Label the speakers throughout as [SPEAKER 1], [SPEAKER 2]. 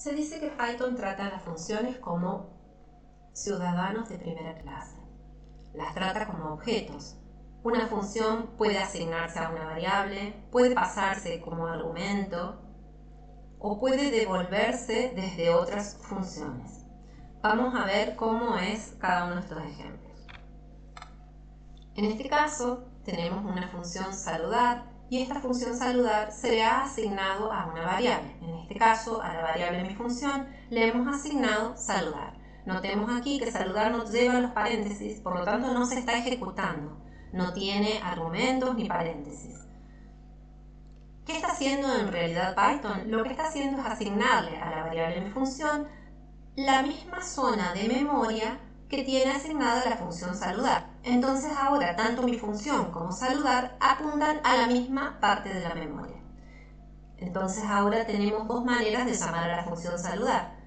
[SPEAKER 1] Se dice que Python trata a las funciones como ciudadanos de primera clase. Las trata como objetos. Una función puede asignarse a una variable, puede pasarse como argumento o puede devolverse desde otras funciones. Vamos a ver cómo es cada uno de estos ejemplos. En este caso tenemos una función saludar y esta función saludar se le ha asignado a una variable. En este caso a la variable mi función le hemos asignado saludar. Notemos aquí que saludar nos lleva a los paréntesis, por lo tanto no se está ejecutando, no tiene argumentos ni paréntesis. ¿Qué está haciendo en realidad Python? Lo que está haciendo es asignarle a la variable mi función la misma zona de memoria que tiene asignada la función saludar. Entonces ahora tanto mi función como saludar apuntan a la misma parte de la memoria. Entonces ahora tenemos dos maneras de llamar a la función saludar.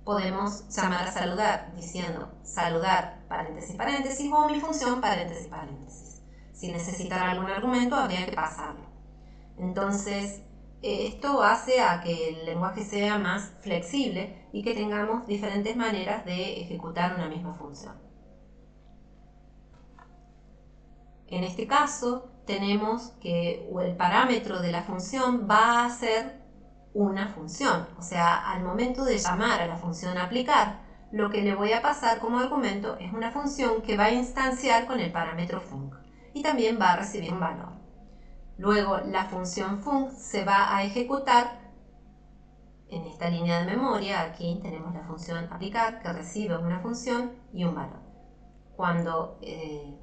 [SPEAKER 1] Podemos llamar a saludar diciendo saludar paréntesis paréntesis o mi función paréntesis paréntesis. Si necesitara algún argumento habría que pasarlo. Entonces esto hace a que el lenguaje sea más flexible y que tengamos diferentes maneras de ejecutar una misma función. En este caso tenemos que el parámetro de la función va a ser una función, o sea, al momento de llamar a la función aplicar, lo que le voy a pasar como argumento es una función que va a instanciar con el parámetro func y también va a recibir un valor. Luego la función func se va a ejecutar en esta línea de memoria. Aquí tenemos la función aplicar que recibe una función y un valor. Cuando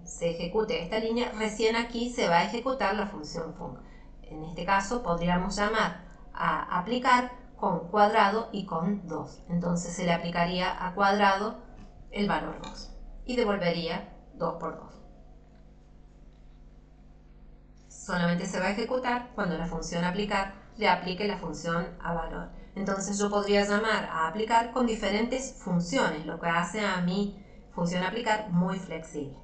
[SPEAKER 1] se ejecute esta línea, recién aquí se va a ejecutar la función func. En este caso podríamos llamar a aplicar con cuadrado y con 2. Entonces se le aplicaría a cuadrado el valor 2 y devolvería 2 por 2. Solamente se va a ejecutar cuando la función aplicar le aplique la función a valor. Entonces yo podría llamar a aplicar con diferentes funciones, lo que hace a mi función aplicar muy flexible.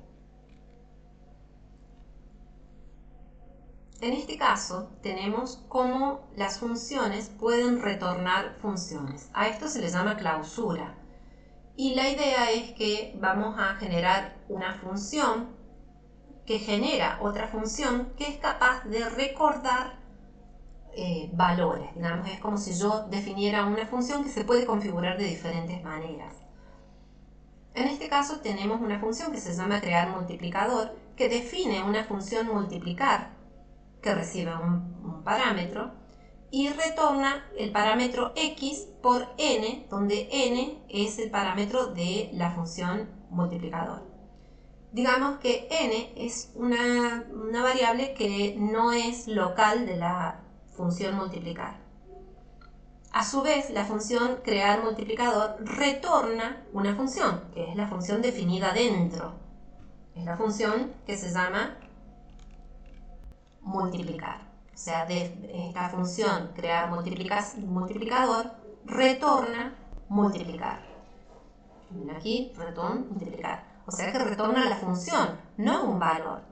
[SPEAKER 1] En este caso tenemos cómo las funciones pueden retornar funciones. A esto se le llama clausura. Y la idea es que vamos a generar una función que genera otra función que es capaz de recordar valores. Digamos, es como si yo definiera una función que se puede configurar de diferentes maneras. En este caso tenemos una función que se llama crear multiplicador, que define una función multiplicar que recibe un parámetro y retorna el parámetro x por n, donde n es el parámetro de la función multiplicador. Digamos que n es una variable que no es local de la función multiplicar. A su vez, la función crear multiplicador retorna una función, que es la función definida dentro. Es la función que se llama multiplicar. O sea, esta función crear multiplicador retorna multiplicar. Miren aquí, retorn multiplicar. O sea que retorna la función, no un valor.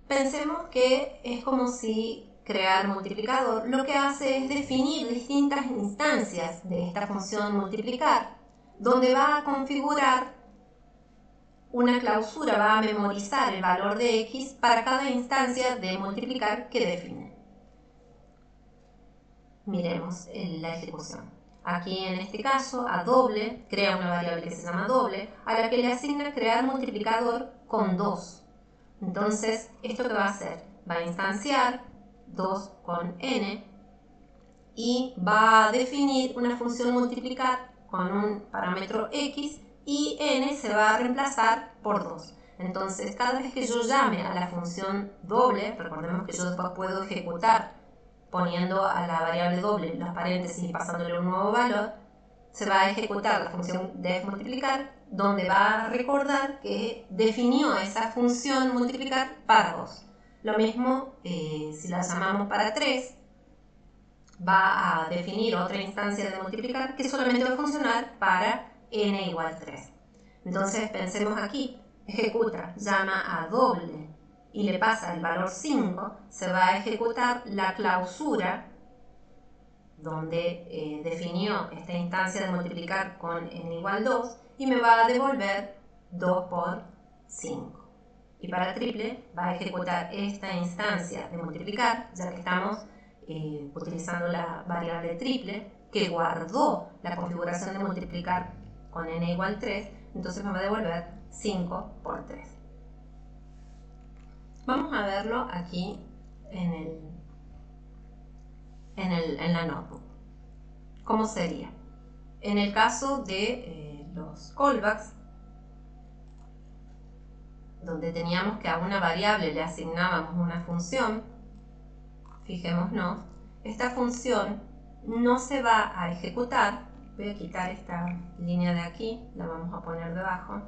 [SPEAKER 1] Pensemos que es como si crear multiplicador lo que hace es definir distintas instancias de esta función multiplicar, donde va a configurar una clausura, va a memorizar el valor de x para cada instancia de multiplicar que define. Miremos la ejecución. Aquí en este caso a doble crea una variable que se llama doble, a la que le asigna crear multiplicador con 2. Entonces, ¿esto qué va a hacer? Va a instanciar 2 con n y va a definir una función multiplicar con un parámetro x y n se va a reemplazar por 2. Entonces, cada vez que yo llame a la función doble, recordemos que yo después puedo ejecutar poniendo a la variable doble los paréntesis y pasándole un nuevo valor, se va a ejecutar la función def multiplicar, donde va a recordar que definió esa función multiplicar para 2. Lo mismo si la llamamos para 3, va a definir otra instancia de multiplicar que solamente va a funcionar para n igual 3. Entonces pensemos aquí, ejecuta, llama a doble y le pasa el valor 5, se va a ejecutar la clausura donde definió esta instancia de multiplicar con n igual 2 y me va a devolver 2 por 5. Y para triple va a ejecutar esta instancia de multiplicar, ya que estamos utilizando la variable triple que guardó la configuración de multiplicar con n igual 3, entonces me va a devolver 5 por 3. Vamos a verlo aquí en la notebook. ¿Cómo sería? En el caso de los callbacks, donde teníamos que a una variable le asignábamos una función, fijémonos, esta función no se va a ejecutar. Voy a quitar esta línea de aquí, la vamos a poner debajo.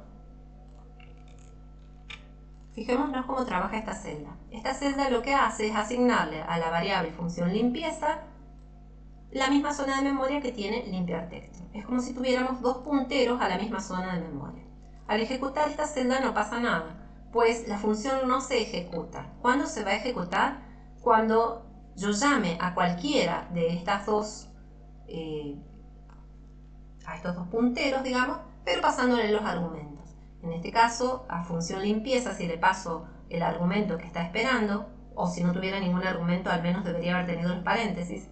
[SPEAKER 1] Fijémonos cómo trabaja esta celda. Esta celda lo que hace es asignarle a la variable función limpieza la misma zona de memoria que tiene limpiar texto. Es como si tuviéramos dos punteros a la misma zona de memoria. Al ejecutar esta celda no pasa nada, pues la función no se ejecuta. ¿Cuándo se va a ejecutar? Cuando yo llame a cualquiera de estas a estos dos punteros, digamos, pero pasándole los argumentos. En este caso, a función limpieza, si le paso el argumento que está esperando, o si no tuviera ningún argumento, al menos debería haber tenido los paréntesis,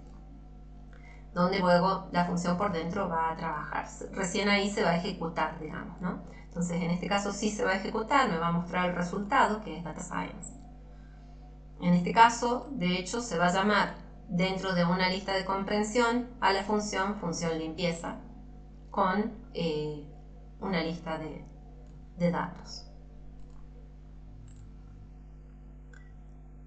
[SPEAKER 1] donde luego la función por dentro va a trabajar. Recién ahí se va a ejecutar, digamos, ¿no? Entonces, en este caso sí se va a ejecutar, me va a mostrar el resultado, que es Data Science. En este caso, de hecho, se va a llamar dentro de una lista de comprensión a la función limpieza con una lista de datos.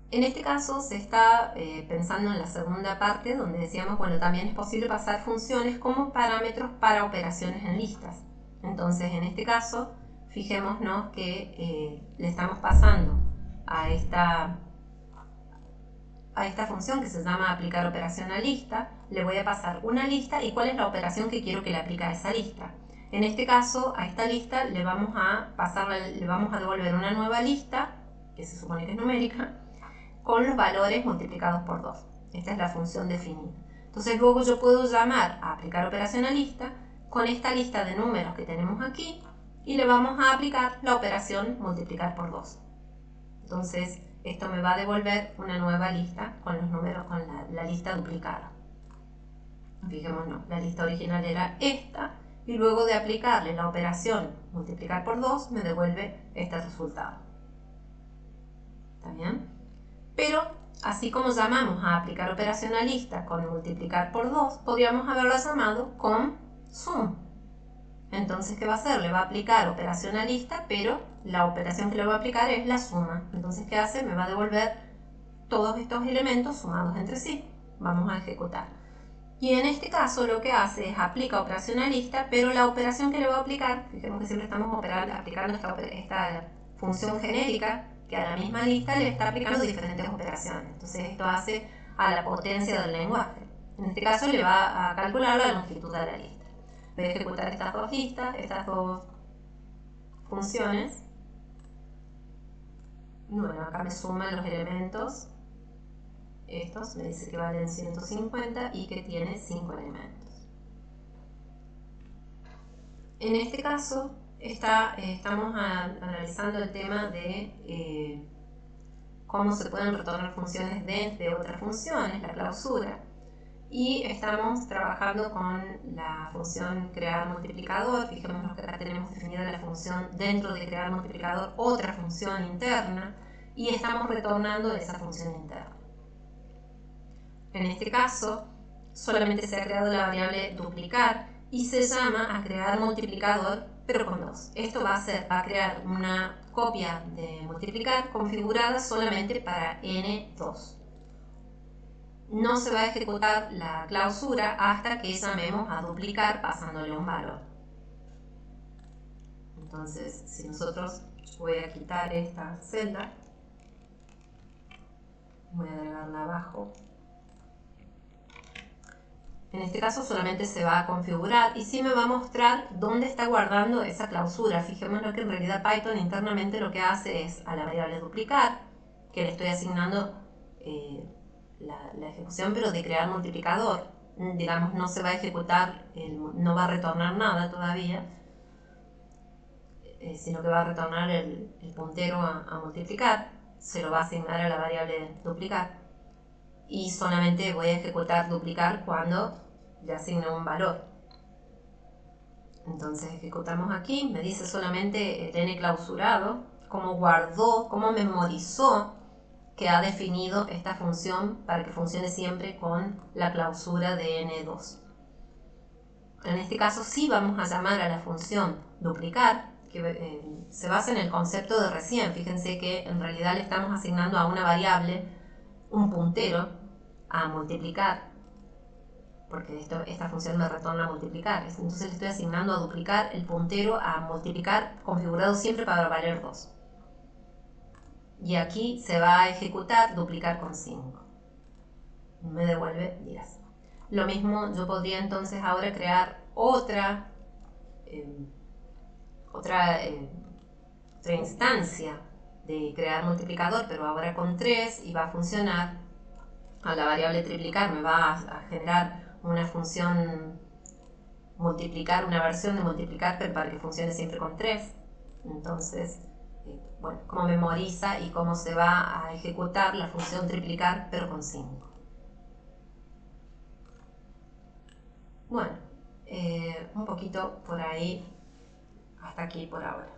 [SPEAKER 1] En este caso se está pensando en la segunda parte, donde decíamos, bueno, también es posible pasar funciones como parámetros para operaciones en listas. Entonces, en este caso, fijémonos que le estamos pasando a esta función que se llama aplicar operación a lista, le voy a pasar una lista y cuál es la operación que quiero que le aplique a esa lista. En este caso, a esta lista le vamos a devolver una nueva lista, que se supone que es numérica, con los valores multiplicados por 2. Esta es la función definida. Entonces luego yo puedo llamar a aplicar operación a lista con esta lista de números que tenemos aquí y le vamos a aplicar la operación multiplicar por 2. Entonces esto me va a devolver una nueva lista con los números, con la lista duplicada. Fijémonos, la lista original era esta y luego de aplicarle la operación multiplicar por 2 me devuelve este resultado. ¿Está bien? Pero así como llamamos a aplicar operación a lista con multiplicar por 2, podríamos haberlo llamado con sum. Entonces, ¿qué va a hacer? Le va a aplicar operación a lista, pero la operación que le va a aplicar es la suma. Entonces, ¿qué hace? Me va a devolver todos estos elementos sumados entre sí. Vamos a ejecutar. Y en este caso lo que hace es aplica operación a lista, pero la operación que le va a aplicar, fijemos que siempre estamos aplicando esta función genérica, que a la misma lista le está aplicando diferentes operaciones. Entonces esto hace a la potencia del lenguaje. En este caso le va a calcular la longitud de la lista. Voy a ejecutar estas dos listas, estas dos funciones. Bueno, acá me suman los elementos. Estos me dice que valen 150 y que tiene 5 elementos. En este caso estamos analizando el tema de cómo se pueden retornar funciones de otras funciones, la clausura, y estamos trabajando con la función crear multiplicador. Fijémonos que acá tenemos definida la función dentro de crear multiplicador, otra función interna, y estamos retornando esa función interna. En este caso, solamente se ha creado la variable duplicar y se llama a crear multiplicador, pero con 2. Esto va a crear una copia de multiplicar configurada solamente para n2. No se va a ejecutar la clausura hasta que llamemos a duplicar pasándole un valor. Entonces, si nosotros, voy a quitar esta celda, voy a agregarla abajo. En este caso solamente se va a configurar y sí me va a mostrar dónde está guardando esa clausura. Fijémonos que en realidad Python internamente lo que hace es a la variable duplicar, que le estoy asignando la ejecución pero de crear multiplicador. digamos, no se va a ejecutar, no va a retornar nada todavía, sino que va a retornar el puntero a multiplicar, se lo va a asignar a la variable duplicar, y solamente voy a ejecutar duplicar cuando le asigne un valor. Entonces ejecutamos aquí, me dice solamente el n clausurado, cómo guardó, cómo memorizó que ha definido esta función para que funcione siempre con la clausura de n2. En este caso sí vamos a llamar a la función duplicar, que se basa en el concepto de recién. Fíjense que en realidad le estamos asignando a una variable un puntero a multiplicar, porque esta función me retorna a multiplicar. Entonces le estoy asignando a duplicar el puntero a multiplicar, configurado siempre para valer 2. Y aquí se va a ejecutar duplicar con 5. Me devuelve 10. Lo mismo yo podría entonces ahora crear otra instancia de crear multiplicador, pero ahora con 3, y va a funcionar. A la variable triplicar me va a generar una función multiplicar, una versión de multiplicar, pero para que funcione siempre con 3. Entonces, bueno, cómo memoriza y cómo se va a ejecutar la función triplicar, pero con 5. Bueno, un poquito por ahí, hasta aquí por ahora.